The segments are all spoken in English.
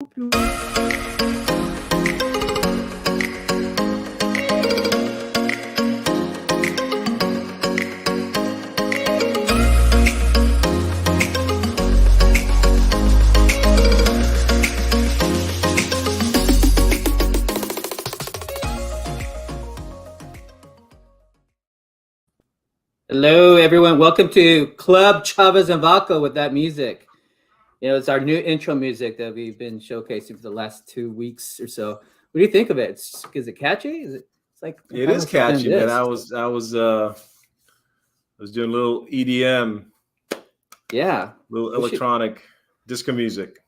Hello, everyone. Welcome to Club Chavez and Valko with that music. You know, it's our new intro music that we've been showcasing for the last 2 weeks or so. What do you think of it? Is it catchy? It's like it is catchy, man. I was doing a little EDM, little electronic disco music.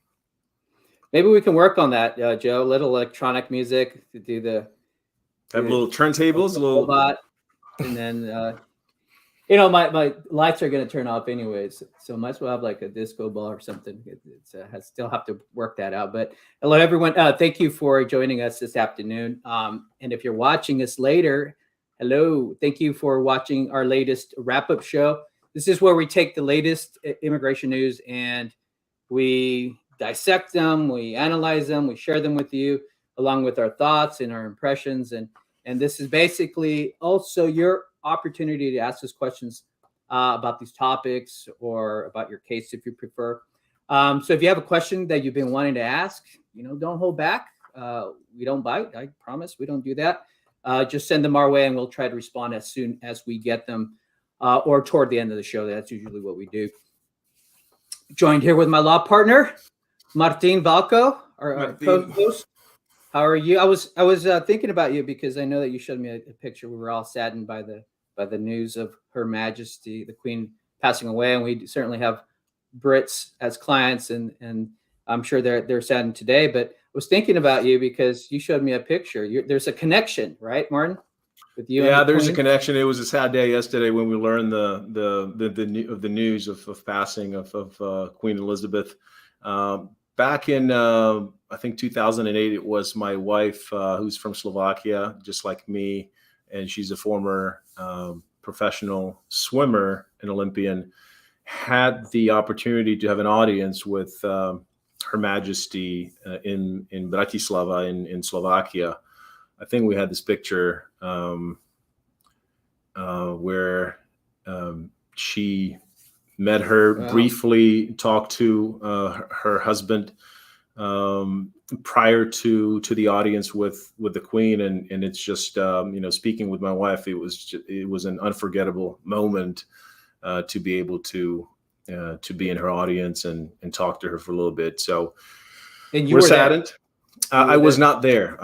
Maybe we can work on that, Joe. Little electronic music to do have little turntables, little robot, and then. You know, my lights are going to turn off anyways, so might as well have like a disco ball or something. I still have to work that out. But hello, everyone. Thank you for joining us this afternoon. And if you're watching us later, hello. Thank you for watching our latest wrap-up show. This is where we take the latest immigration news and we dissect them, we analyze them, we share them with you, along with our thoughts and our impressions. And this is basically also your opportunity to ask us questions about these topics or about your case if you prefer. So if you have a question that you've been wanting to ask, you know, don't hold back. We don't bite. I promise we don't do that. Just send them our way and we'll try to respond as soon as we get them or toward the end of the show. That's usually what we do. Joined here with my law partner, Martin Valko, our co-host. How are you? I was thinking about you because I know that you showed me a picture. We were all saddened by the news of Her Majesty, the Queen, passing away, and we certainly have Brits as clients, and I'm sure they're saddened today. But I was thinking about you because you showed me a picture. There's a connection, right, Martin? With you? Yeah, there's a connection. It was a sad day yesterday when we learned the news of passing of Queen Elizabeth. Back in I think 2008, it was my wife who's from Slovakia, just like me, and she's a former professional swimmer and Olympian, had the opportunity to have an audience with Her Majesty in Bratislava in Slovakia. I think we had this picture where she met her, briefly talked to her husband prior to the audience with the Queen, and it's just speaking with my wife, it was an unforgettable moment to be able to be in her audience and talk to her for a little bit. So we're saddened. I was not there.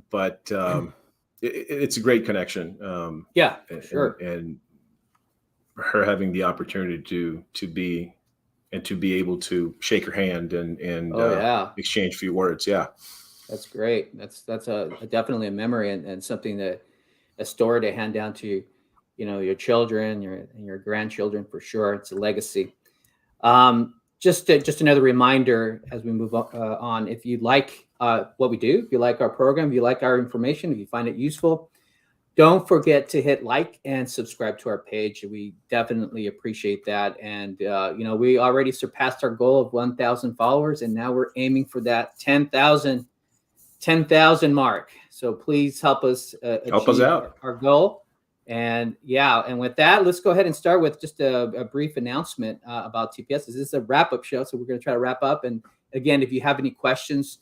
But it's a great connection. Yeah, for sure. And her having the opportunity to be able to shake her hand and exchange a few words. Yeah, that's great. That's definitely a memory and something a story to hand down to your children, your grandchildren for sure. It's a legacy. Just another reminder as we move on. If you like what we do, if you like our program, if you like our information, if you find it useful, don't forget to hit like and subscribe to our page. We definitely appreciate that. And, we already surpassed our goal of 1,000 followers, and now we're aiming for that 10,000 mark. So please help us achieve our goal. And with that, let's go ahead and start with just a brief announcement about TPS. This is a wrap-up show, so we're going to try to wrap up. And again, if you have any questions,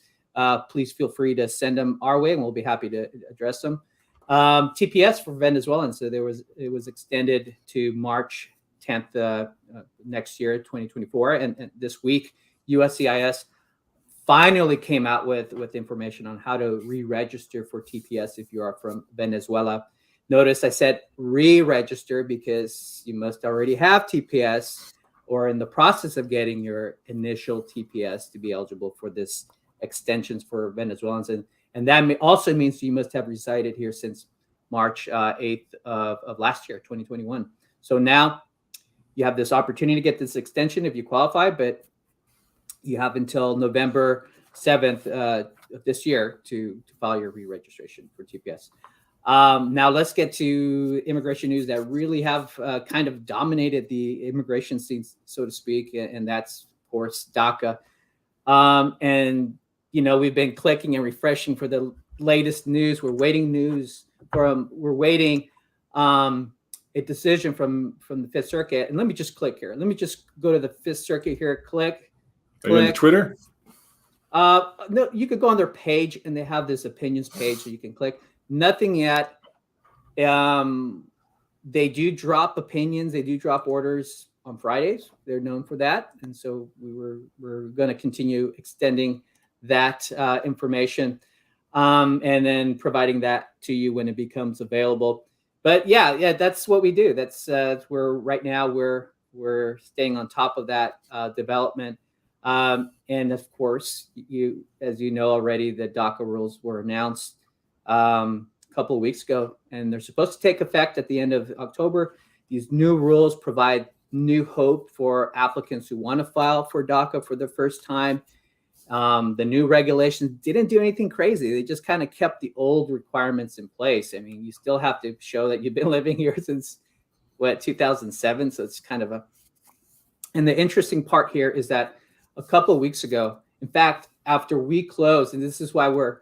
please feel free to send them our way, and we'll be happy to address them. TPS for Venezuelans. So it was extended to March 10th next year, 2024. And this week, USCIS finally came out with information on how to re-register for TPS if you are from Venezuela. Notice I said re-register because you must already have TPS or in the process of getting your initial TPS to be eligible for this extensions for Venezuelans. And that also means you must have resided here since March 8th of last year, 2021. So now you have this opportunity to get this extension if you qualify, but you have until November 7th of this year to file your re-registration for TPS. Now let's get to immigration news that really have kind of dominated the immigration scene, so to speak, and that's, of course, Daca. And we've been clicking and refreshing for the latest news. We're waiting a decision from the Fifth Circuit. And let me just click here. Let me just go to the Fifth Circuit here. Click. Are you on the Twitter? No, you could go on their page, and they have this opinions page, so you can click. Nothing yet. They do drop opinions. They do drop orders on Fridays. They're known for that, and so we're going to continue extending that information, and then providing that to you when it becomes available. But yeah, that's what we do. That's right now we're staying on top of that development. And of course, as you know already, the Daca rules were announced a couple of weeks ago, and they're supposed to take effect at the end of October. These new rules provide new hope for applicants who want to file for Daca for the first time. The new regulations didn't do anything crazy. They just kind of kept the old requirements in place. I mean, you still have to show that you've been living here since 2007. So it's kind of and the interesting part here is that a couple of weeks ago, in fact, after we closed, and this is why we're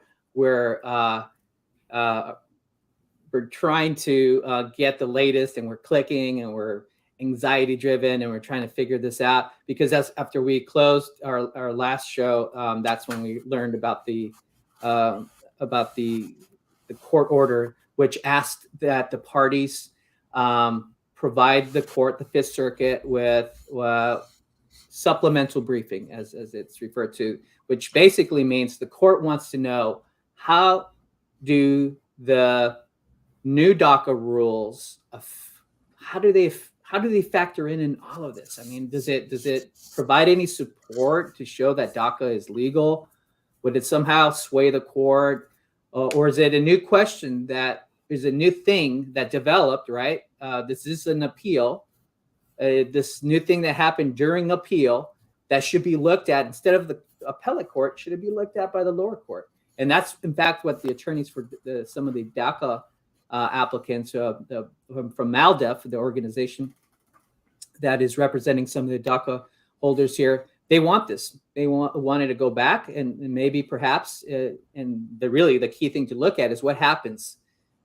trying to get the latest, and we're clicking, and we're anxiety driven, and we're trying to figure this out, because that's after we closed our last show. That's when we learned about the court order, which asked that the parties provide the Fifth Circuit with supplemental briefing, as it's referred to, which basically means the court wants to know, how do the new Daca rules, how do they factor in all of this? I mean, does it provide any support to show that Daca is legal? Would it somehow sway the court, or is it a new question that is a new thing that developed? Right, this is an appeal. This new thing that happened during appeal that should be looked at instead of the appellate court. Should it be looked at by the lower court? And that's in fact what the attorneys for some of the Daca applicants from MALDEF, the organization that is representing some of the Daca holders here, they want this. They wanted to go back, and maybe perhaps, and the key thing to look at is what happens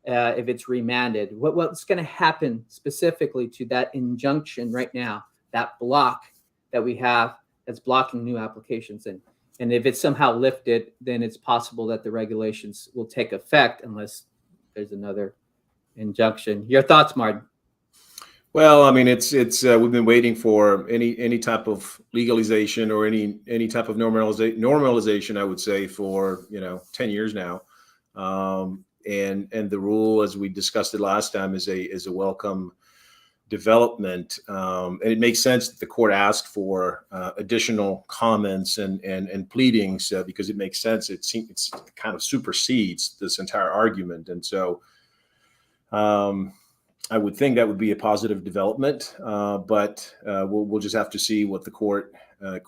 if it's remanded. What's going to happen specifically to that injunction right now, that block that we have that's blocking new applications. And if it's somehow lifted, then it's possible that the regulations will take effect unless there's another injunction. Your thoughts, Martin? Well, I mean, it's we've been waiting for any type of legalization or any type of normalization, I would say, for 10 years now. And the rule, as we discussed it last time, is a welcome development, and it makes sense that the court asked for additional comments and pleadings, because it makes sense. It kind of supersedes this entire argument, and so I would think that would be a positive development. But we'll just have to see what the court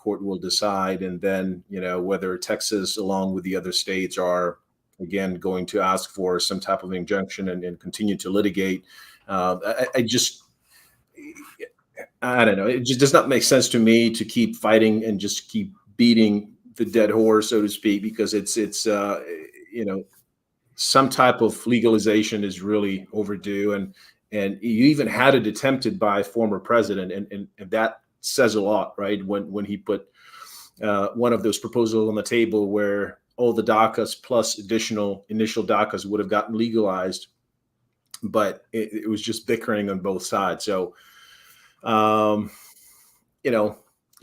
will decide, and then whether Texas, along with the other states, are again going to ask for some type of injunction and continue to litigate. I don't know. It just does not make sense to me to keep fighting and just keep beating the dead horse, so to speak, because it's some type of legalization is really overdue, and you even had it attempted by former president, and that says a lot, right? When he put one of those proposals on the table where all the DACAs plus additional initial DACAs would have gotten legalized, but it was just bickering on both sides. So,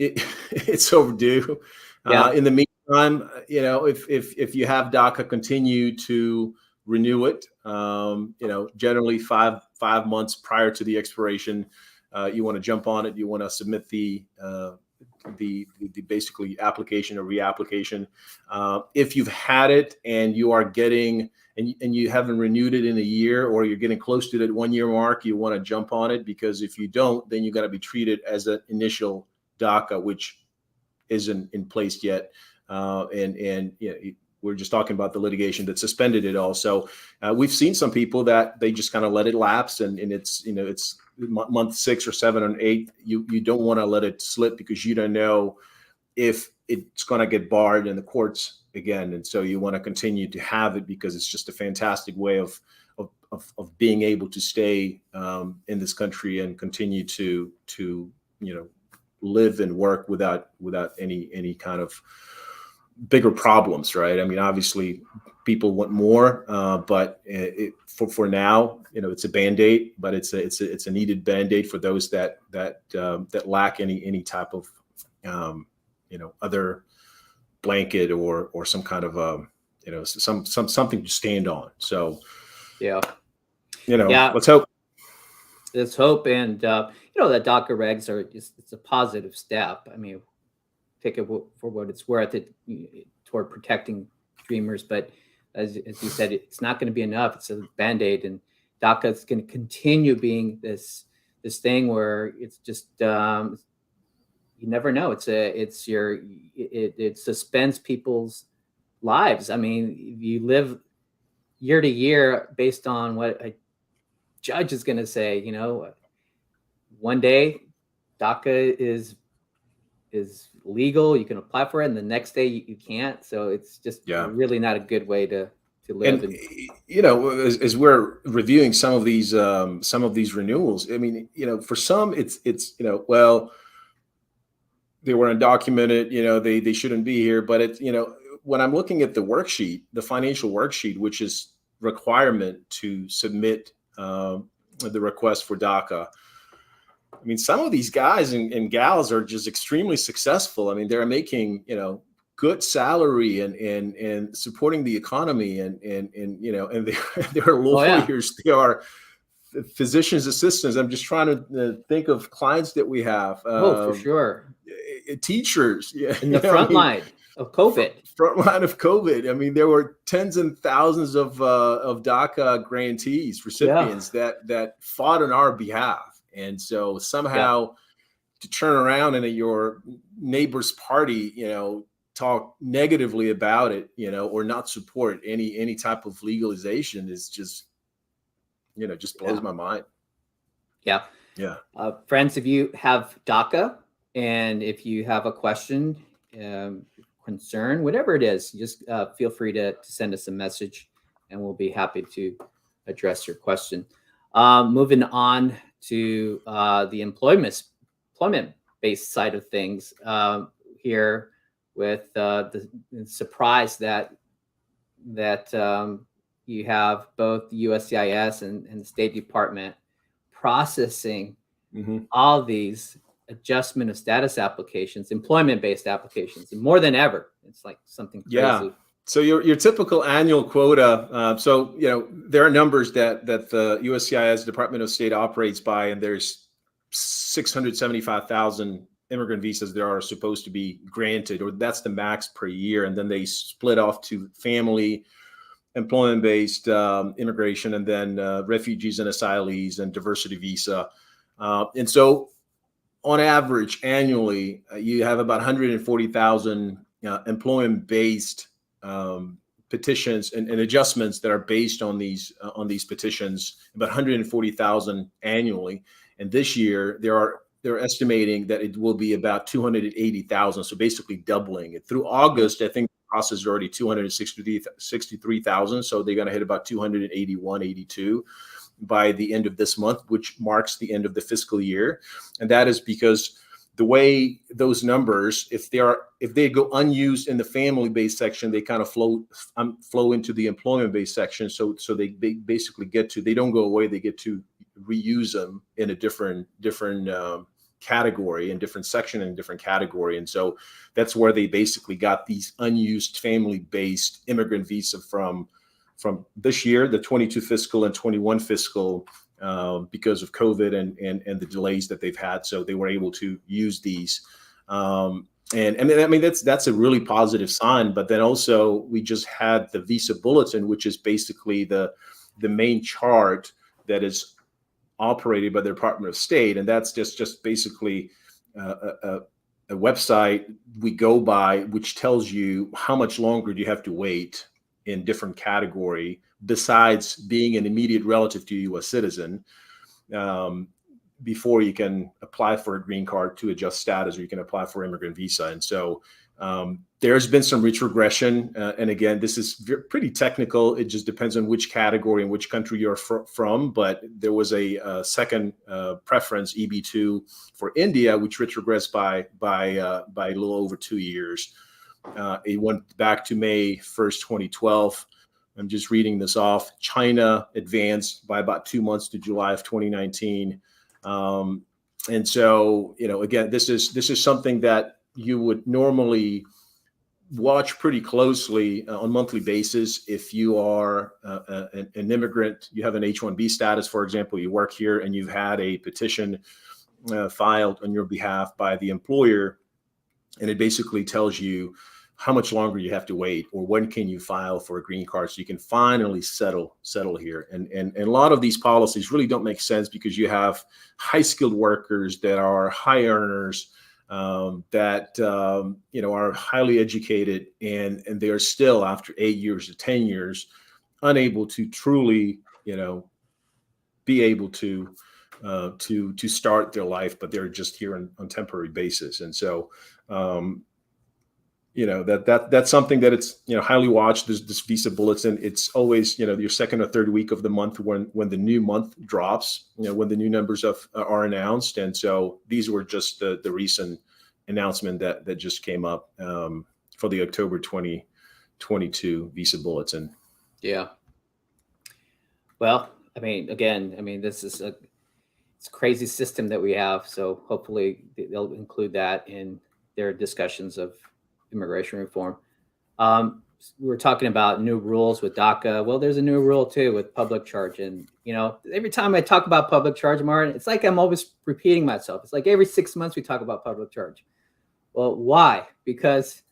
it's overdue. Yeah. In the meantime, if you have DACA continue to renew it, generally five months prior to the expiration, you want to jump on it. You want to submit the basically application or reapplication. If you've had it and you are getting and you haven't renewed it in a year, or you're getting close to that 1 year mark, you want to jump on it, because if you don't, then you got to be treated as an initial DACA, which isn't in place yet. We're just talking about the litigation that suspended it all. So we've seen some people that they just kind of let it lapse, and it's month 6 or 7 or 8. You don't want to let it slip, because you don't know if it's going to get barred in the courts again. And so you want to continue to have it because it's just a fantastic way of being able to stay in this country and continue to live and work without any kind of bigger problems, right? I mean, obviously people want more, but for now, it's a Band-Aid, but it's a needed Band-Aid for those that lack any type of other blanket or some kind of something to stand on. So yeah, let's hope. Let's hope, and the DACA regs it's a positive step. I mean, take it for what it's worth, toward protecting dreamers, but as you said, it's not going to be enough. It's a Band-Aid, and DACA is going to continue being this thing where it's just you never know. It suspends people's lives. I mean, you live year to year based on what a judge is going to say. One day DACA is legal, you can apply for it, and the next day you can't. So it's just really not a good way to live. And as we're reviewing some of these renewals, I mean, for some it's well, they were undocumented, they shouldn't be here. But it's when I'm looking at the worksheet, the financial worksheet, which is requirement to submit the request for DACA. I mean, some of these guys and gals are just extremely successful. I mean, they're making, good salary and supporting the economy and they're lawyers, they are physician's assistants. I'm just trying to think of clients that we have. For sure. Teachers. Yeah. In the front line of COVID. Front line of COVID. I mean, there were tens and thousands of DACA grantees, recipients that fought on our behalf. And so somehow to turn around and at your neighbor's party, talk negatively about it, or not support any type of legalization is just, just blows my mind. Yeah. Yeah. Friends, if you have DACA and if you have a question, concern, whatever it is, just feel free to send us a message and we'll be happy to address your question. Moving on to the employment-based side of things here, with the surprise that you have both the USCIS and the State Department processing all these adjustment of status applications, employment-based applications, and more than ever. It's like something crazy. Yeah. So your typical annual quota. So there are numbers that the USCIS Department of State operates by, and there's 675,000 immigrant visas that are supposed to be granted, or that's the max per year, and then they split off to family, employment-based immigration, and then refugees and asylees and diversity visa. And so, on average, annually, you have about 140,000 employment-based petitions and adjustments that are based on these petitions, about 140,000 annually. And this year, they're estimating that it will be about 280,000. So basically doubling it. Through August, I think the process is already 263,000. So they're going to hit about 281, 82 by the end of this month, which marks the end of the fiscal year. And that is because the way those numbers, if they go unused in the family-based section, they kind of flow into the employment-based section. So they basically they don't go away. They get to reuse them in a different category, in different section, and different category. And so that's where they basically got these unused family-based immigrant visa from this year, the 22 fiscal and 21 fiscal, because of COVID and the delays that they've had. So they were able to use these. And I mean, that's a really positive sign. But then also we just had the visa bulletin, which is basically the main chart that is operated by the Department of State. And that's just basically a website we go by, which tells you how much longer do you have to wait in different category, besides being an immediate relative to a U.S. citizen, before you can apply for a green card to adjust status, or you can apply for immigrant visa. And so There's been some retrogression, and again, this is pretty technical. It just depends on which category and which country you're from. But there was a second preference, EB2, for India, which retrogressed by a little over 2 years. It went back to May 1st, 2012. I'm just reading this off. China advanced by about 2 months to July of 2019. And so, again, this is something that you would normally watch pretty closely on a monthly basis. If you are an immigrant, you have an H-1B status, for example, you work here and you've had a petition filed on your behalf by the employer, and it basically tells you how much longer you have to wait or when can you file for a green card so you can finally settle here. And a lot of these policies really don't make sense because you have high skilled workers that are high earners, that are highly educated, and they are still, after 8 years or 10 years, unable to truly be able to start their life, but they're just here on temporary basis. And so that's something that it's highly watched. This visa bulletin, it's always your second or third week of the month when the new month drops, when the new numbers are announced. And so these were just the recent announcement that just came up for the October 2022 visa bulletin. Yeah. Well, this is it's a crazy system that we have. So hopefully they'll include that in their discussions of immigration reform. We were talking about new rules with DACA. Well, there's a new rule too with public charge. And, every time I talk about public charge, Martin, it's like I'm always repeating myself. It's like every 6 months we talk about public charge. Well, why? Because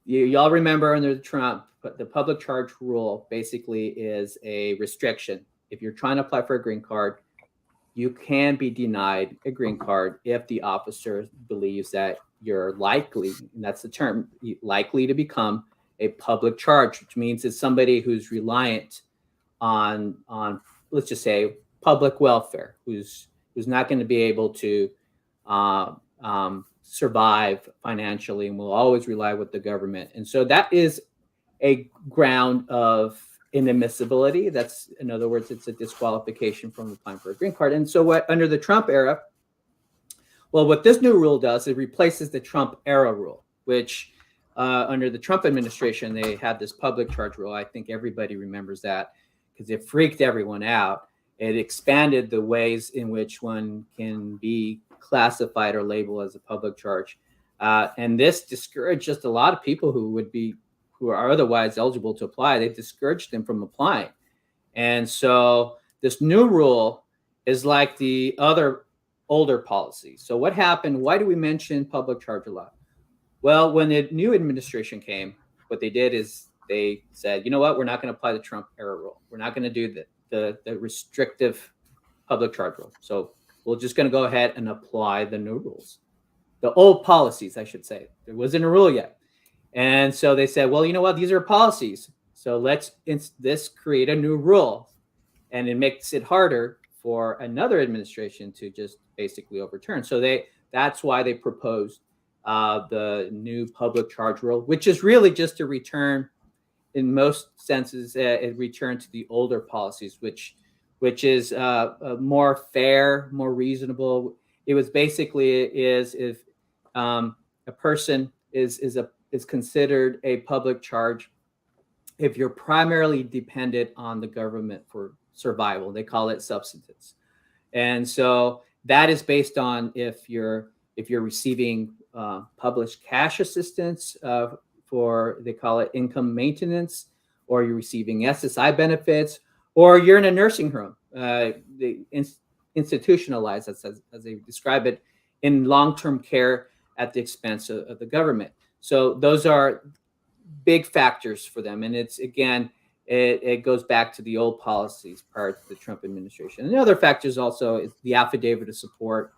y'all remember under Trump, the public charge rule basically is a restriction. If you're trying to apply for a green card, you can be denied a green card if the officer believes that you're likely, and that's the term, likely to become a public charge, which means it's somebody who's reliant on let's just say public welfare, who's not going to be able to survive financially and will always rely with the government. And so that is a ground of inadmissibility. That's, in other words, it's a disqualification from applying for a green card. And so what under the Trump era, well, what this new rule does, it replaces the Trump era rule, which under the Trump administration, they had this public charge rule. I think everybody remembers that because it freaked everyone out. It expanded the ways in which one can be classified or labeled as a public charge. And this discouraged just a lot of people who are otherwise eligible to apply. They discouraged them from applying. And so this new rule is like the other older policies. So what happened? Why do we mention public charge a lot? Well, when the new administration came, what they did is they said, you know what, we're not going to apply the Trump era rule. We're not going to do the restrictive public charge rule. So we're just going to go ahead and apply the new rules, the old policies, I should say. There wasn't a rule yet. And so they said, well, you know what, these are policies. So let's create a new rule. And it makes it harder for another administration to just basically overturn. So that's why they proposed the new public charge rule, which is really just a return, in most senses, a return to the older policies, which is more fair, more reasonable. It was basically if a person is considered a public charge if you're primarily dependent on the government for survival. They call it subsistence. And so that is based on if you're receiving published cash assistance for, they call it income maintenance, or you're receiving SSI benefits, or you're in a nursing home, institutionalized, as they describe it, in long-term care at the expense of the government. So those are big factors for them. And it's, again, it goes back to the old policies prior to the Trump administration. And the other factors also is the Affidavit of Support.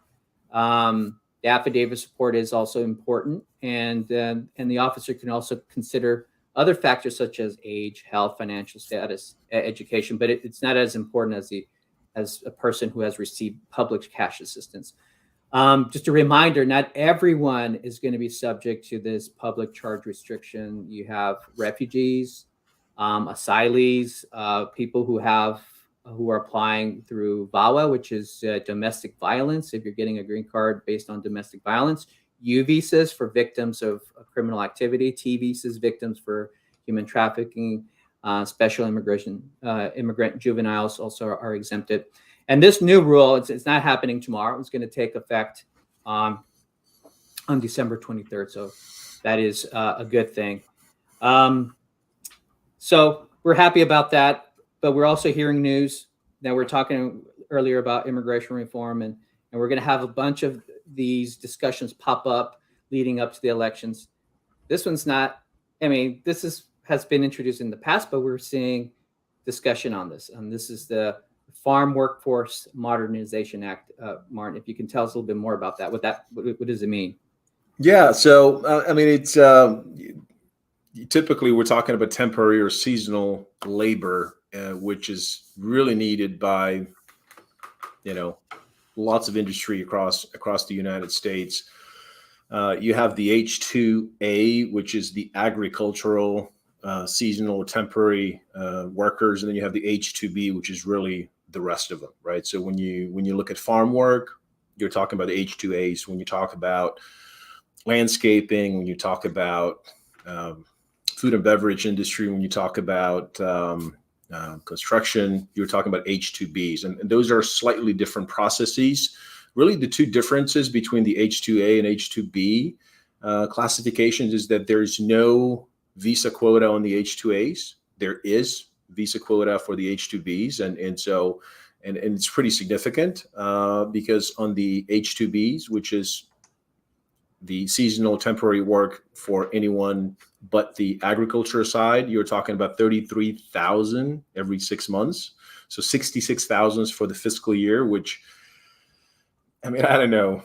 The Affidavit of Support is also important. And the officer can also consider other factors such as age, health, financial status, education, but it's not as important as a person who has received public cash assistance. Just a reminder, not everyone is going to be subject to this public charge restriction. You have refugees, asylees, people who are applying through VAWA, which is domestic violence. If you're getting a green card based on domestic violence, U visas for victims of criminal activity, T visas victims for human trafficking, special immigrant juveniles also are exempted. And this new rule, it's not happening tomorrow. It's going to take effect on December 23rd. So that is a good thing. So we're happy about that, but we're also hearing news that we're talking earlier about immigration reform, and we're going to have a bunch of these discussions pop up leading up to the elections. This one's not, I mean, has been introduced in the past, but we're seeing discussion on this. And this is the Farm Workforce Modernization Act. Martin, if you can tell us a little bit more about that. What does it mean? Yeah, so I mean, it's typically we're talking about temporary or seasonal labor, which is really needed by, lots of industry across the United States. You have the H-2A, which is the agricultural, seasonal, temporary workers, and then you have the H-2B, which is really the rest of them, right? So when you look at farm work, you're talking about the H-2As. When you talk about landscaping, when you talk about food and beverage industry, when you talk about construction, you're talking about H-2Bs, and those are slightly different processes. Really, the two differences between the H-2A and H-2B classifications is that there's no visa quota on the H-2As. There is visa quota for the H-2Bs, and it's pretty significant because on the H-2Bs, which is the seasonal temporary work for anyone but the agriculture side, you're talking about 33,000 every 6 months. So 66,000 for the fiscal year, which, I mean, I don't know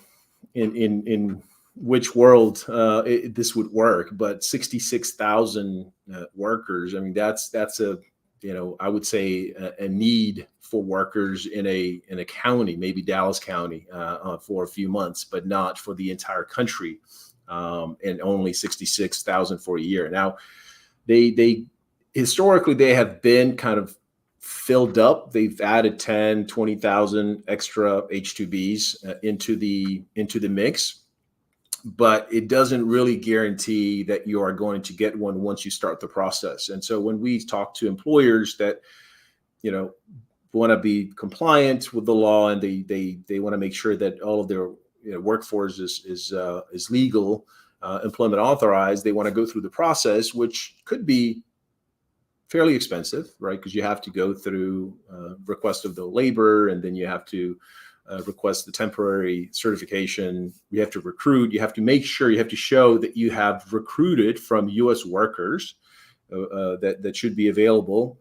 in which world this would work, but 66,000 workers. I mean, that's a, I would say a need for workers in a county, maybe Dallas County, for a few months, but not for the entire country, and only 66,000 for a year. Now, they historically they have been kind of filled up. They've added 10, 20,000 extra H-2Bs into the mix, but it doesn't really guarantee that you are going to get one once you start the process. And so when we talk to employers that, want to be compliant with the law, and they want to make sure that all of their workforce is legal, employment authorized, they want to go through the process, which could be fairly expensive, right? Because you have to go through request of the labor, and then you have to request the temporary certification. You have to recruit. You have to make sure, you have to show that you have recruited from U.S. workers that should be available,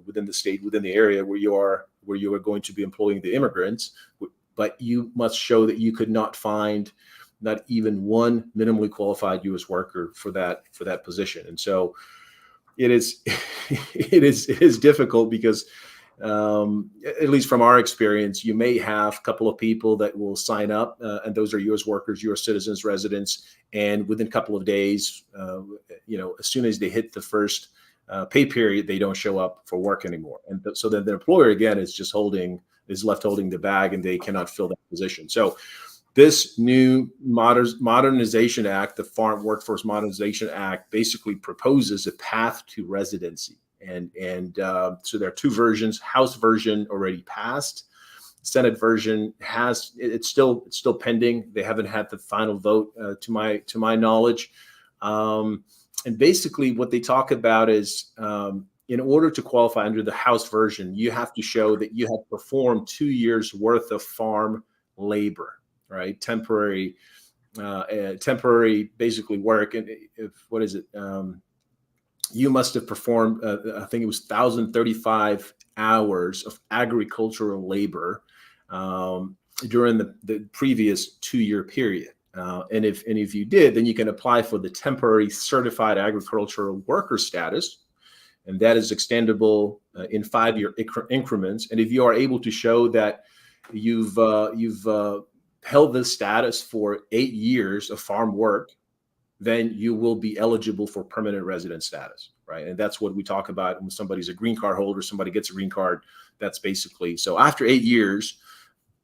within the state, within the area where you are going to be employing the immigrants. But you must show that you could not find not even one minimally qualified U.S. worker for that position. And so it is difficult because, at least from our experience, you may have a couple of people that will sign up, and those are U.S. workers, U.S. citizens, residents, and within a couple of days, as soon as they hit the first pay period, they don't show up for work anymore, and so then the employer again is left holding the bag, and they cannot fill that position. So this new Modernization Act, the Farm Workforce Modernization Act, basically proposes a path to residency. And so there are two versions. House version already passed. Senate version it's still pending. They haven't had the final vote to my knowledge. And basically what they talk about is, in order to qualify under the House version, you have to show that you have performed 2 years worth of farm labor, right? Temporary basically work. And what is it? You must have performed, I think it was 1,035 hours of agricultural labor during the previous 2-year period. And if you did, then you can apply for the temporary certified agricultural worker status, and that is extendable in 5-year increments. And if you are able to show that you've held this status for 8 years of farm work, then you will be eligible for permanent resident status, right? And that's what we talk about when somebody's a green card holder, somebody gets a green card. That's basically, so after 8 years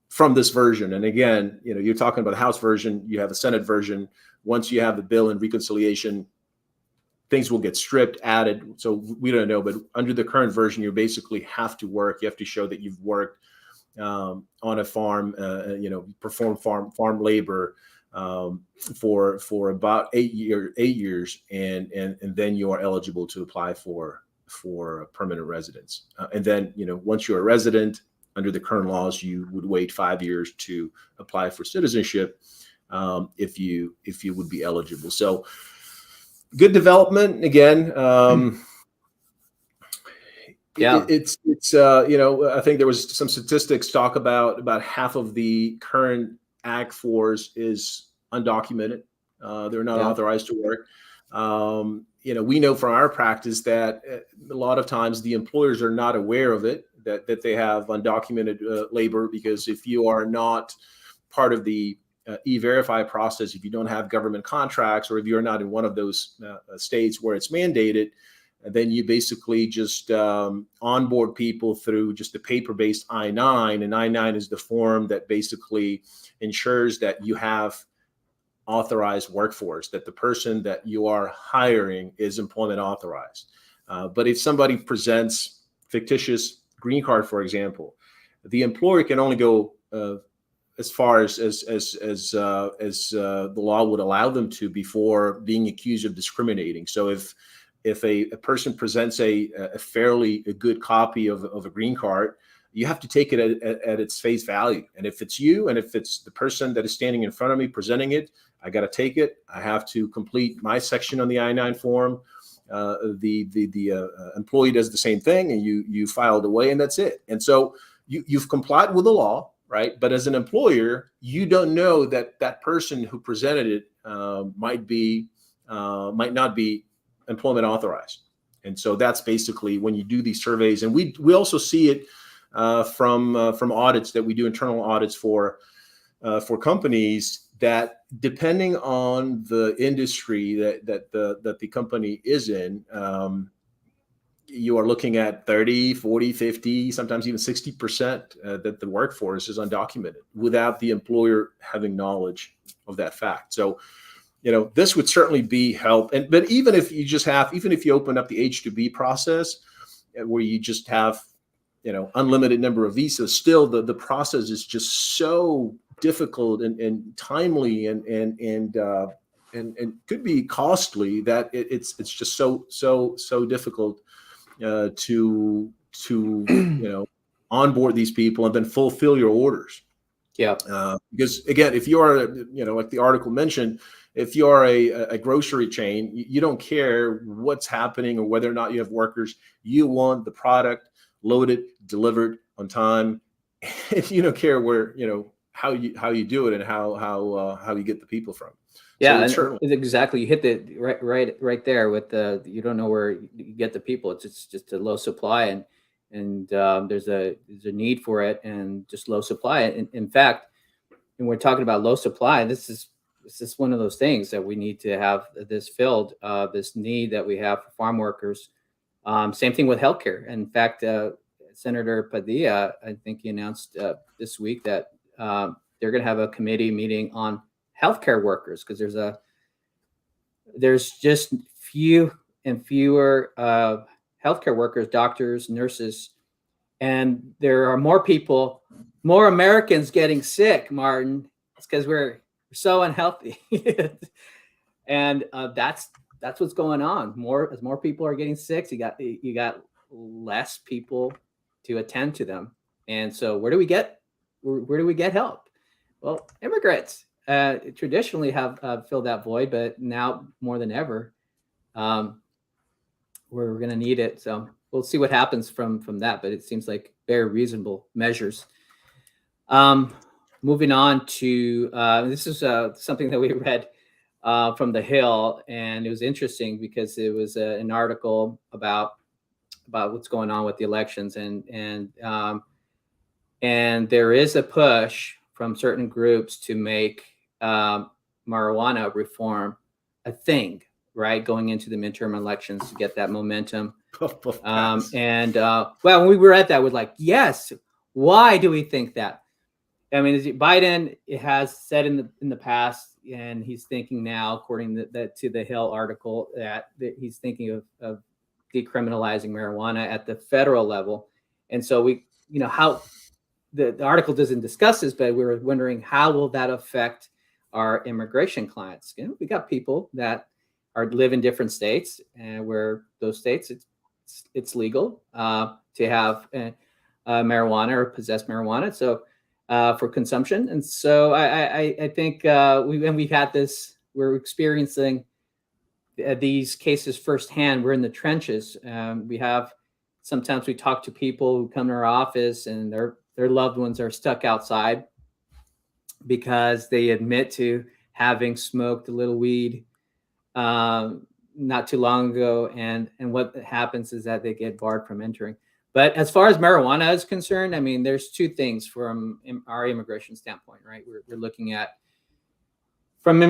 from this version, and again, you're talking about the House version, you have the Senate version. Once you have the bill in reconciliation, things will get stripped, added. So we don't know, but under the current version, you basically have to work. You have to show that you've worked on a farm, perform farm labor for about 8 years, and then you are eligible to apply for permanent residence. And then once you're a resident under the current laws, you would wait 5 years to apply for citizenship if you would be eligible. So good development again. Yeah. It's I think there was some statistics talk about half of the current ag force is undocumented. They're not authorized to work. We know from our practice that a lot of times the employers are not aware of it, that they have undocumented labor, because if you are not part of the E-Verify process, if you don't have government contracts, or if you're not in one of those states where it's mandated, then you basically just onboard people through just a paper-based I-9, and I-9 is the form that basically ensures that you have authorized workforce, that the person that you are hiring is employment authorized. But if somebody presents fictitious green card, for example, the employer can only go as far as the law would allow them to before being accused of discriminating. So if a person presents a fairly good copy of a green card, you have to take it at its face value. And if it's you, and if it's the person that is standing in front of me presenting it, I got to take it. I have to complete my section on the I-9 form. The employee does the same thing, and you file it away, and that's it. And so you've complied with the law, right? But as an employer, you don't know that that person who presented it might not be employment authorized. And so that's basically when you do these surveys. And we also see it from audits that we do, internal audits for companies, that depending on the industry that the company is in, you are looking at 30, 40, 50, sometimes even 60% that the workforce is undocumented without the employer having knowledge of that fact. So, this would certainly be help. But even if you open up the H-2B process, where you just have, unlimited number of visas, still the process is just so difficult and timely and could be costly, that it's just so difficult to onboard these people and then fulfill your orders. Yeah. Because again, if you are, like the article mentioned, if you are a grocery chain, you don't care what's happening or whether or not you have workers. You want the product loaded, delivered on time. You don't care where, how you do it and how you get the people from. Yeah, so and exactly. You hit the right there with you don't know where you get the people. It's just a low supply, and there's a need for it, and just low supply. In fact, when we're talking about low supply, this is one of those things that we need to have this filled, this need that we have for farm workers. Same thing with healthcare. In fact, Senator Padilla, I think he announced this week that they're going to have a committee meeting on healthcare workers, because there's just fewer healthcare workers, doctors, nurses, and there are more Americans getting sick, Martin. It's because we're so unhealthy. And that's what's going on. As more people are getting sick, you got less people to attend to them. And so where do we get help? Well, immigrants traditionally have filled that void, but now more than ever, we're going to need it. So we'll see what happens from that, but it seems like very reasonable measures. Moving on to this is something that we read from The Hill, and it was interesting because it was an article about what's going on with the elections, and there is a push from certain groups to make marijuana reform a thing, right? Going into the midterm elections to get that momentum. Well, when we were at that, we're like, yes, why do we think that? I mean, Biden has said in the past, and he's thinking now, according to the Hill article, that he's thinking of decriminalizing marijuana at the federal level. And so how the article doesn't discuss this, but we were wondering, how will that affect our immigration clients? We got people that live in different states, and where those states it's legal to have marijuana or possess marijuana. So for consumption. And so I think we've had this, we're experiencing these cases firsthand. We're in the trenches. Sometimes we talk to people who come to our office and their loved ones are stuck outside because they admit to having smoked a little weed not too long ago. And what happens is that they get barred from entering. But as far as marijuana is concerned, I mean, there's two things from our immigration standpoint, right? We're looking at from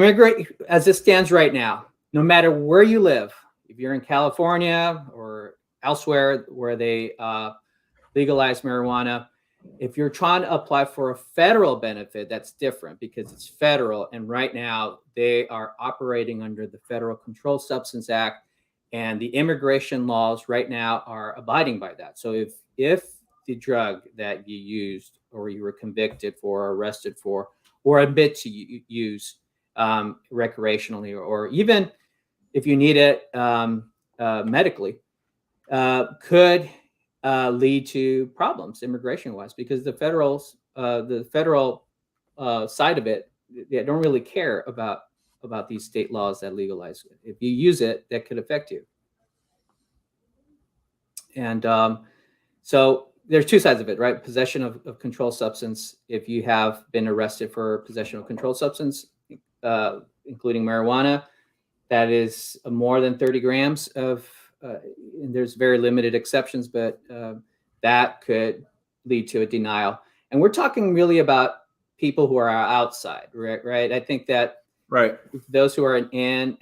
as it stands right now, no matter where you live, if you're in California or elsewhere where they legalize marijuana, if you're trying to apply for a federal benefit, that's different because it's federal. And right now they are operating under the Federal Controlled Substance Act. And the immigration laws right now are abiding by that. So if the drug that you used or you were convicted for, or arrested for, or admit to use recreationally, or even if you need it medically, could lead to problems immigration-wise, because the federal side of it, they don't really care about these state laws that legalize it. If you use it, that could affect you. And so there's two sides of it, right? Possession of controlled substance. If you have been arrested for possession of controlled substance, including marijuana, that is more than 30 grams of, and there's very limited exceptions, but that could lead to a denial. And we're talking really about people who are outside, right? I think that those who are in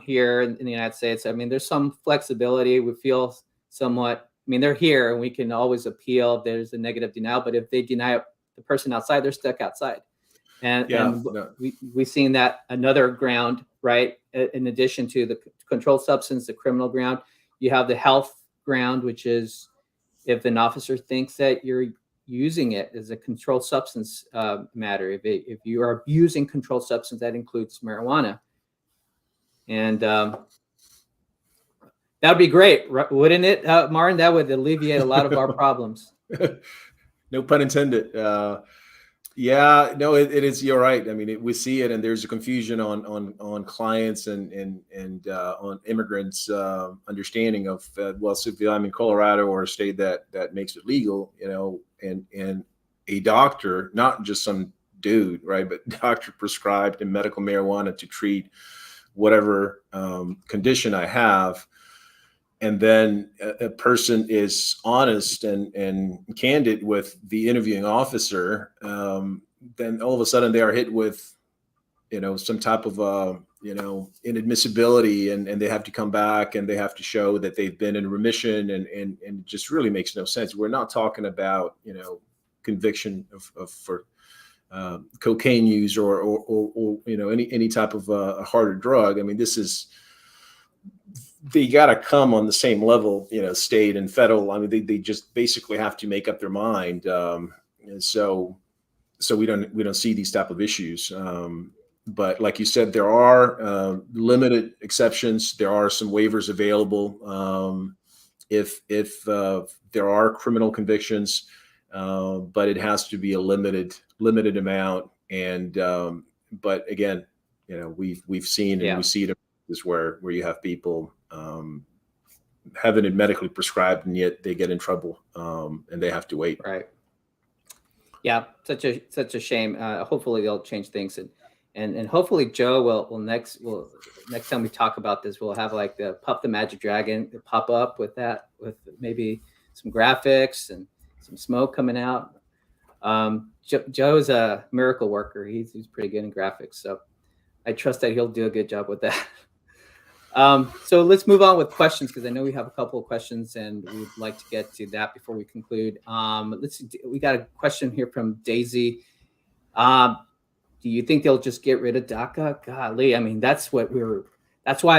here in the United States, I mean, there's some flexibility. We feel somewhat, I mean, they're here and we can always appeal if there's a negative denial, but if they deny the person outside, they're stuck outside. And we've seen that another ground, right? In addition to the controlled substance, the criminal ground, you have the health ground, which is if an officer thinks that you're using it as a controlled substance matter. If you are using controlled substance, that includes marijuana. And that would be great, wouldn't it, Martin? That would alleviate a lot of our problems. No pun intended. Yeah, no, it is. You're right. I mean, we see it, and there's a confusion on clients and on immigrants' understanding of well, so if I'm in Colorado or a state that makes it legal, you know, and a doctor, not just some dude, right, but doctor prescribed in medical marijuana to treat whatever condition I have. And then a person is honest and candid with the interviewing officer, then all of a sudden they are hit with, you know, some type of, inadmissibility, and they have to come back and they have to show that they've been in remission, and it just really makes no sense. We're not talking about, you know, conviction for cocaine use or you know, any type of a harder drug. I mean, this is, they got to come on the same level, you know, state and federal. I mean, they just basically have to make up their mind. And so we don't see these type of issues. But like you said, there are limited exceptions. There are some waivers available if there are criminal convictions, but it has to be a limited amount. And but again, you know, we've seen and we see it is where you have people having it medically prescribed, and yet they get in trouble and they have to wait. Right. Yeah, such a shame. Hopefully they'll change things, and hopefully Joe will next time we talk about this, we'll have like the Puff the Magic Dragon pop up with maybe some graphics and some smoke coming out. Joe is a miracle worker. He's pretty good in graphics, so I trust that he'll do a good job with that. So let's move on with questions, because I know we have a couple of questions and we'd like to get to that before we conclude. Let's see, we got a question here from Daisy. Do you think they'll just get rid of DACA? Golly, I mean, that's why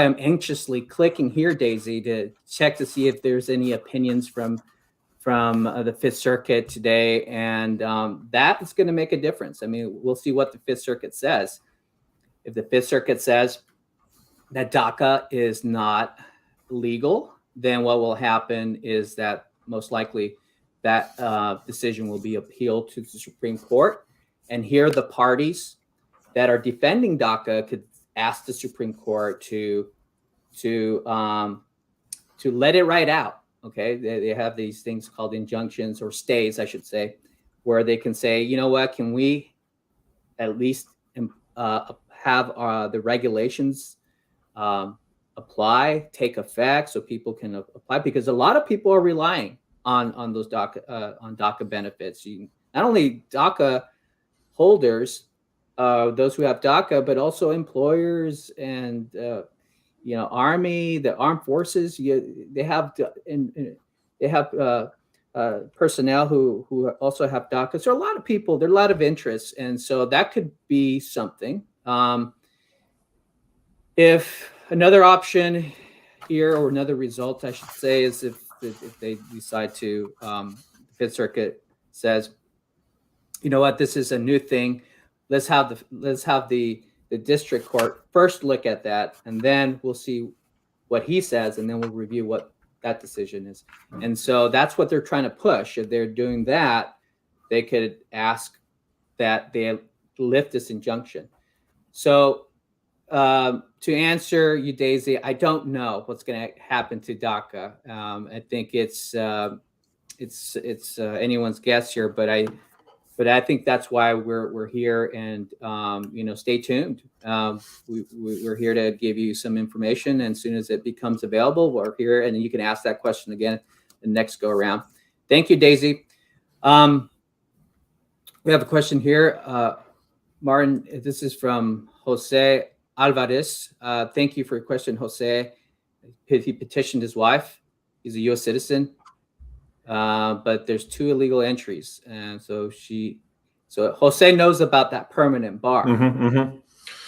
I'm anxiously clicking here, Daisy, to check to see if there's any opinions from the Fifth Circuit today, and that is going to make a difference. I mean, we'll see what the Fifth Circuit says. If the Fifth Circuit says that DACA is not legal, then what will happen is that most likely that decision will be appealed to the Supreme Court. And here the parties that are defending DACA could ask the Supreme Court to let it ride out. Okay, they have these things called injunctions, or stays, I should say, where they can say, you know what, can we at least have the regulations take effect so people can apply, because a lot of people are relying on those DACA benefits. Not only DACA holders, those who have DACA, but also employers and Army, the armed forces. They have personnel who also have DACA. So a lot of people, there are a lot of interests, and so that could be something. If another option here, or another result, I should say, is if they decide to, the Fifth Circuit says, you know what, this is a new thing. Let's have the district court first look at that, and then we'll see what he says, and then we'll review what that decision is. And so that's what they're trying to push. If they're doing that, they could ask that they lift this injunction. So to answer you, Daisy, I don't know what's going to happen to DACA. I think it's anyone's guess here, but I think that's why we're here, and stay tuned. We're here to give you some information, and as soon as it becomes available, we're here, and you can ask that question again the next go around. Thank you, Daisy. We have a question here, Martin. This is from Jose Alvarez. Thank you for your question, Jose. He petitioned his wife. He's a U.S. citizen. But there's 2 illegal entries, and so Jose knows about that permanent bar.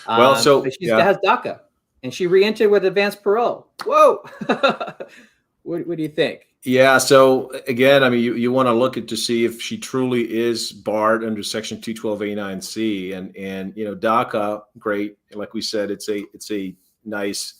Well, so but she has DACA, and she re-entered with advanced parole. Whoa! What do you think? Yeah. So again, I mean, you want to look at to see if she truly is barred under Section 212A9C, and DACA, great. Like we said, it's a nice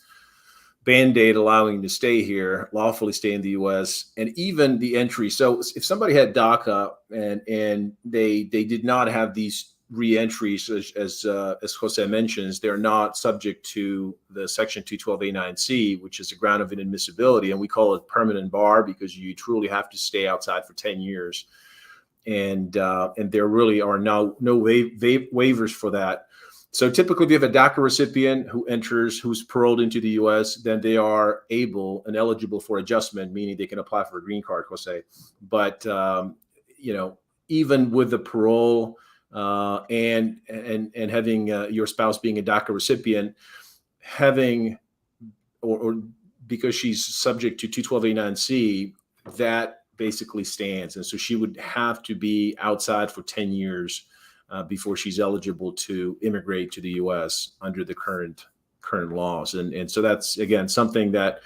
Band-Aid allowing you to stay here, lawfully stay in the U.S., and even the entry. So if somebody had DACA and they did not have these re-entries, as Jose mentions, they're not subject to the Section 212A9C, which is a ground of inadmissibility, and we call it permanent bar because you truly have to stay outside for 10 years, and there really are no waivers for that. So typically, if you have a DACA recipient who enters, who's paroled into the U.S., then they are able and eligible for adjustment, meaning they can apply for a green card, Jose. But even with the parole and having your spouse being a DACA recipient, having or because she's subject to 212A9C, that basically stands, and so she would have to be outside for 10 years. Before she's eligible to immigrate to the U.S. under the current laws, and so that's again something that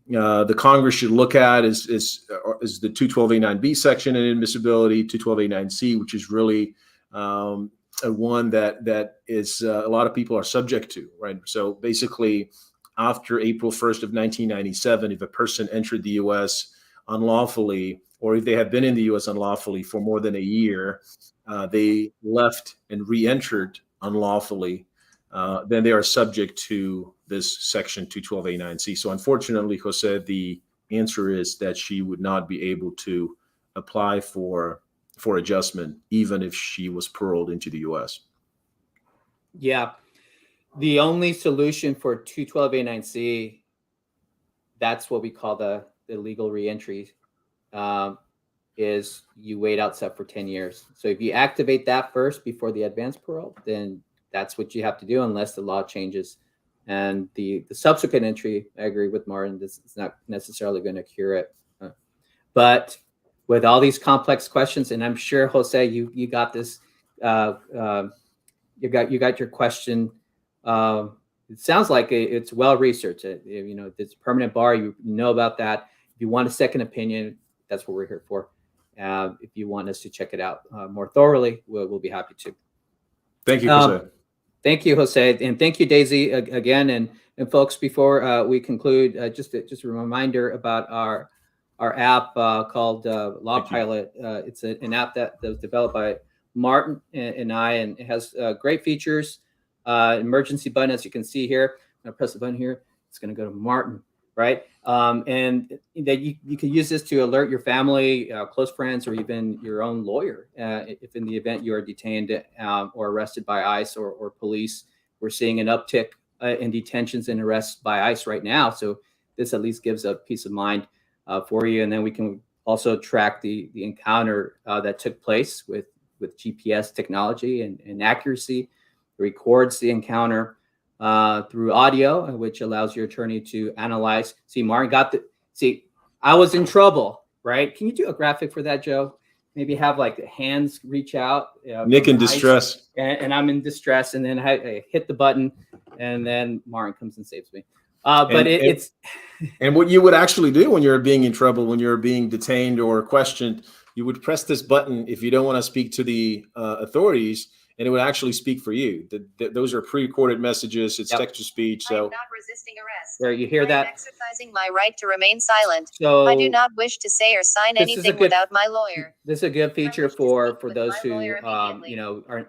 the Congress should look at is the 212A9B section and admissibility, 212A9C, which is really one that is a lot of people are subject to, right? So basically, after April 1st of 1997, if a person entered the U.S. unlawfully, or if they have been in the U.S. unlawfully for more than a year, they left and re-entered unlawfully, then they are subject to this Section 212A9C. So unfortunately, Jose, the answer is that she would not be able to apply for adjustment, even if she was paroled into the U.S. Yeah. The only solution for 212A9C, that's what we call the legal reentry. is you wait outside for 10 years. So if you activate that first before the advance parole, then that's what you have to do unless the law changes. And the subsequent entry, I agree with Martin, this is not necessarily going to cure it. But with all these complex questions, and I'm sure, Jose, you got this, you got your question. It sounds like it's well researched. It's a permanent bar. You know about that. If you want a second opinion, that's what we're here for. If you want us to check it out more thoroughly, we'll be happy to. Thank you, Jose. Thank you, Jose, and thank you, Daisy, again. And folks, before we conclude, just a reminder about our app called Lawpilot. It's an app that was developed by Martin and I, and it has great features. Emergency button, as you can see here. I'm gonna press the button here. It's gonna go to Martin, right? And that you can use this to alert your family, close friends, or even your own lawyer if in the event you are detained or arrested by ICE or police. We're seeing an uptick in detentions and arrests by ICE right now, so this at least gives a peace of mind for you. And then we can also track the encounter that took place with GPS technology and accuracy. It records the encounter through audio, which allows your attorney to analyze. See, Martin I was in trouble, right? Can you do a graphic for that, Joe? Maybe have like the hands reach out. Nick in distress. And I'm in distress, and then I hit the button, and then Martin comes and saves me. It's and what you would actually do when you're being in trouble, when you're being detained or questioned, you would press this button if you don't want to speak to the authorities, and it would actually speak for you. Those are pre-recorded messages. It's text to speech. So I'm not resisting arrest. There, you hear I'm that? exercising my right to remain silent. So I do not wish to say or sign anything without my lawyer. This is a good feature for those who are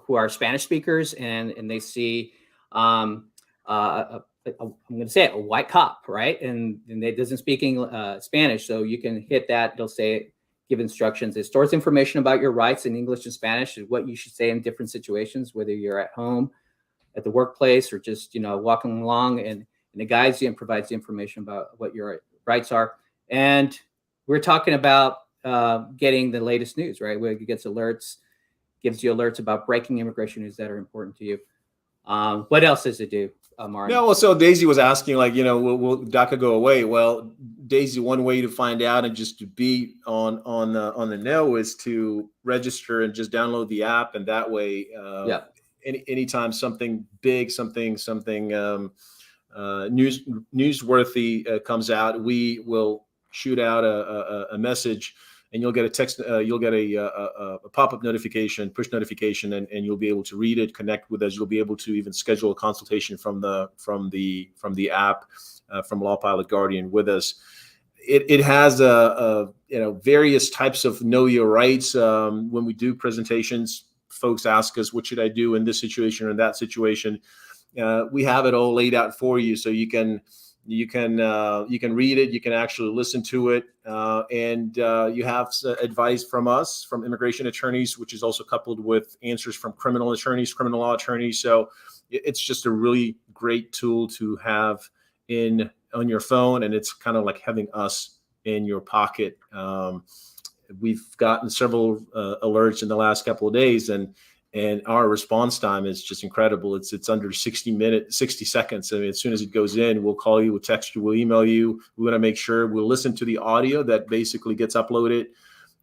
who are Spanish speakers and they see I'm going to say it, a white cop, right? And it doesn't speak Spanish, so you can hit that. They'll say, give instructions. It stores information about your rights in English and Spanish, what you should say in different situations, whether you're at home, at the workplace, or just walking along, and it guides you and provides the information about what your rights are. And we're talking about getting the latest news, right? Where it gets alerts, gives you alerts about breaking immigration news that are important to you. What else does it do, Martin? No, so Daisy was asking, will DACA go away? Well, Daisy, one way to find out and just to be on the know is to register and just download the app, and that way, anytime something big, something newsworthy comes out, we will shoot out a message. And you'll get a text, you'll get a pop-up notification, push notification, and you'll be able to read it, connect with us. You'll be able to even schedule a consultation from the app, from Lawpilot Guardian with us. It has various types of know your rights. When we do presentations, folks ask us, what should I do in this situation or in that situation? We have it all laid out for you, so you can read it, you can actually listen to it, and you have advice from us, from immigration attorneys, which is also coupled with answers from criminal attorneys, criminal law attorneys. So it's just a really great tool to have on your phone, and it's kind of like having us in your pocket. We've gotten several alerts in the last couple of days, and our response time is just incredible. It's under 60 seconds. I mean, as soon as it goes in, we'll call you, we'll text you, we'll email you. We're going to make sure we'll listen to the audio that basically gets uploaded.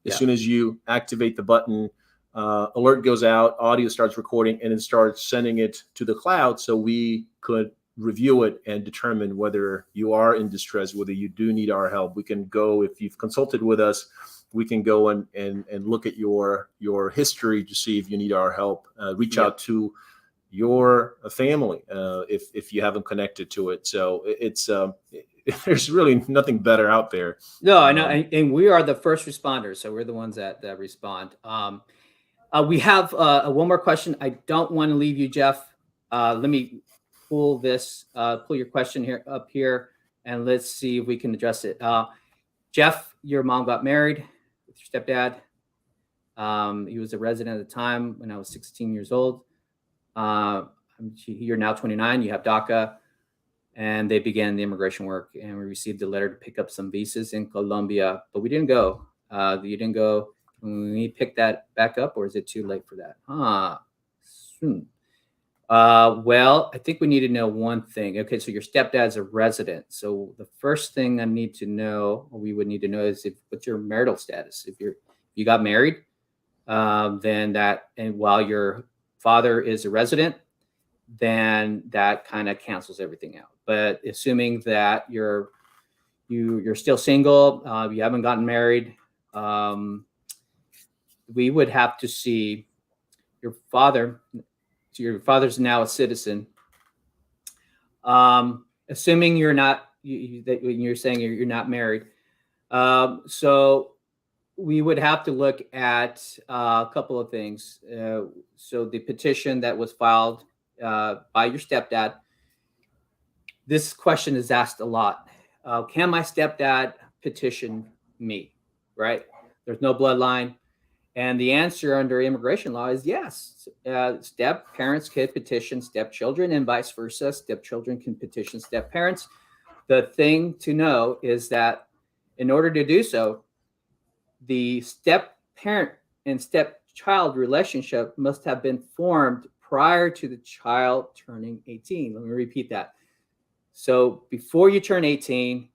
As soon as you activate the button, alert goes out, audio starts recording, and it starts sending it to the cloud so we could review it and determine whether you are in distress, whether you do need our help. We can go, if you've consulted with us, we can go and look at your history to see if you need our help. Reach out to your family if you haven't connected to it. So it's there's really nothing better out there. No, I know, and we are the first responders, so we're the ones that respond. We have one more question. I don't want to leave you, Jeff. Let me pull your question up here, and let's see if we can address it. Jeff, your mom got married with your stepdad. He was a resident at the time when I was 16 years old. You're now 29. You have DACA. and they began the immigration work, and we received a letter to pick up some visas in Colombia, but we didn't go. You didn't go. Can we pick that back up, or is it too late for that? Well, I think we need to know one thing. Okay, so your stepdad's a resident. So the first thing I need to know, or we would need to know, is what's your marital status. If you got married, then that, and while your father is a resident, then that kind of cancels everything out. But assuming that you're still single, you haven't gotten married, we would have to see your father. So your father's now a citizen. Assuming you're not, that when you're saying you're not married, so we would have to look at a couple of things. So the petition that was filed by your stepdad. This question is asked a lot. Can my stepdad petition me? Right? There's no bloodline. And the answer under immigration law is yes. Step parents can petition stepchildren and vice versa. Stepchildren can petition step parents. The thing to know is that in order to do so, the step parent and stepchild relationship must have been formed prior to the child turning 18. Let me repeat that. So before you turn 18,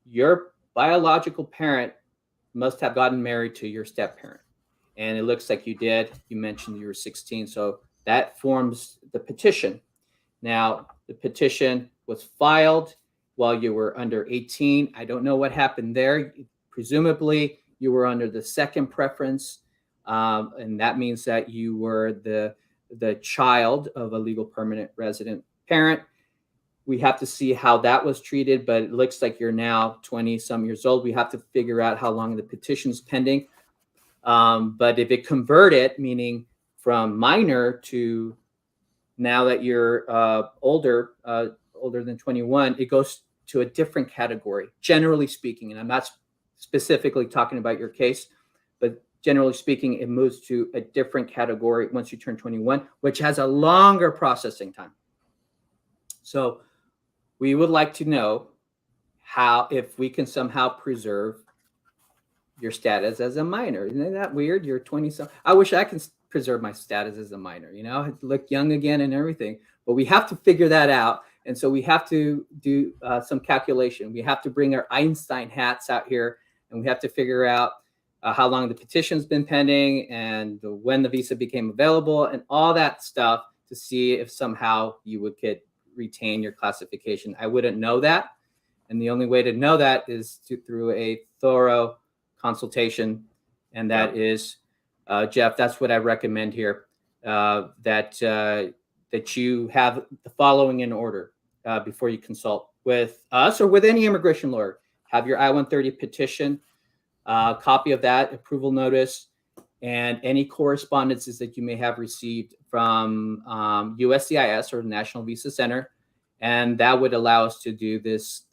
your biological parent must have gotten married to your step parent. And it looks like you did. You mentioned you were 16. So that forms the petition. Now, the petition was filed while you were under 18. I don't know what happened there. Presumably, you were under the second preference. And that means that you were the child of a legal permanent resident parent. We have to see how that was treated, but it looks like you're now 20 some years old. We have to figure out how long the petition's pending. But if it converted, meaning from minor to now that you're older than 21, it goes to a different category, generally speaking. And I'm not specifically talking about your case, but generally speaking, it moves to a different category once you turn 21, which has a longer processing time. So we would like to know if we can somehow preserve your status as a minor. Isn't that weird? You're 20 some. I wish I can preserve my status as a minor, I look young again and everything, but we have to figure that out. And so we have to do some calculation. We have to bring our Einstein hats out here, and we have to figure out how long the petition's been pending and when the visa became available and all that stuff to see if somehow you would retain your classification. I wouldn't know that. And the only way to know that is through a thorough consultation. And that is, Jeff, that's what I recommend here, that you have the following in order before you consult with us or with any immigration lawyer. Have your I-130 petition, copy of that, approval notice, and any correspondences that you may have received from USCIS or the National Visa Center. And that would allow us to do this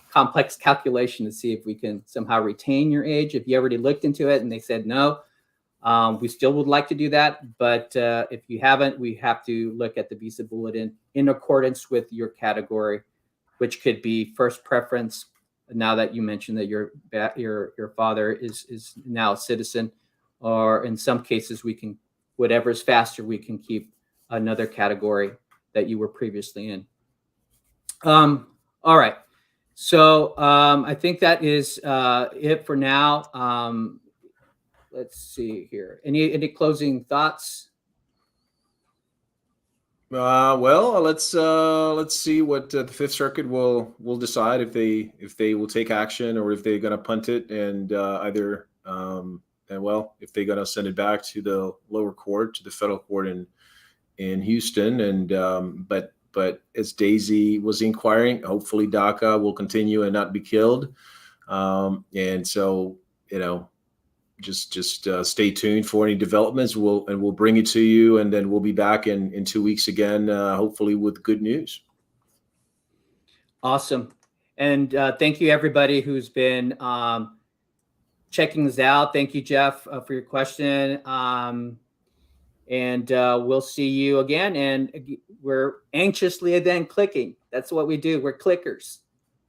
complex calculation to see if we can somehow retain your age. If you already looked into it and they said no, we still would like to do that. But if you haven't, we have to look at the visa bulletin in accordance with your category, which could be first preference. Now that you mentioned that your father is now a citizen, or in some cases we can, whatever is faster, we can keep another category that you were previously in. All right. So I think that is it for now. Let's see here. Any closing thoughts? Well, let's see what the Fifth Circuit will decide, if they will take action or if they're going to punt it, and either if they're going to send it back to the lower court, to the federal court in Houston. And but as Daisy was inquiring, hopefully DACA will continue and not be killed. And so, just stay tuned for any developments. We'll bring it to you, and then we'll be back in 2 weeks again, hopefully with good news. Awesome. And thank you everybody who's been checking this out. Thank you, Jeff, for your question. And we'll see you again. And we're anxiously then clicking. That's what we do. We're clickers.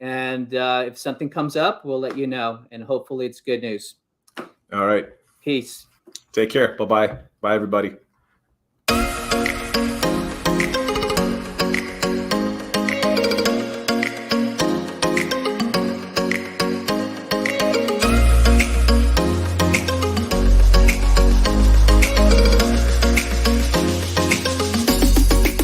And if something comes up, we'll let you know. And hopefully it's good news. All right. Peace. Take care. Bye-bye. Bye, everybody.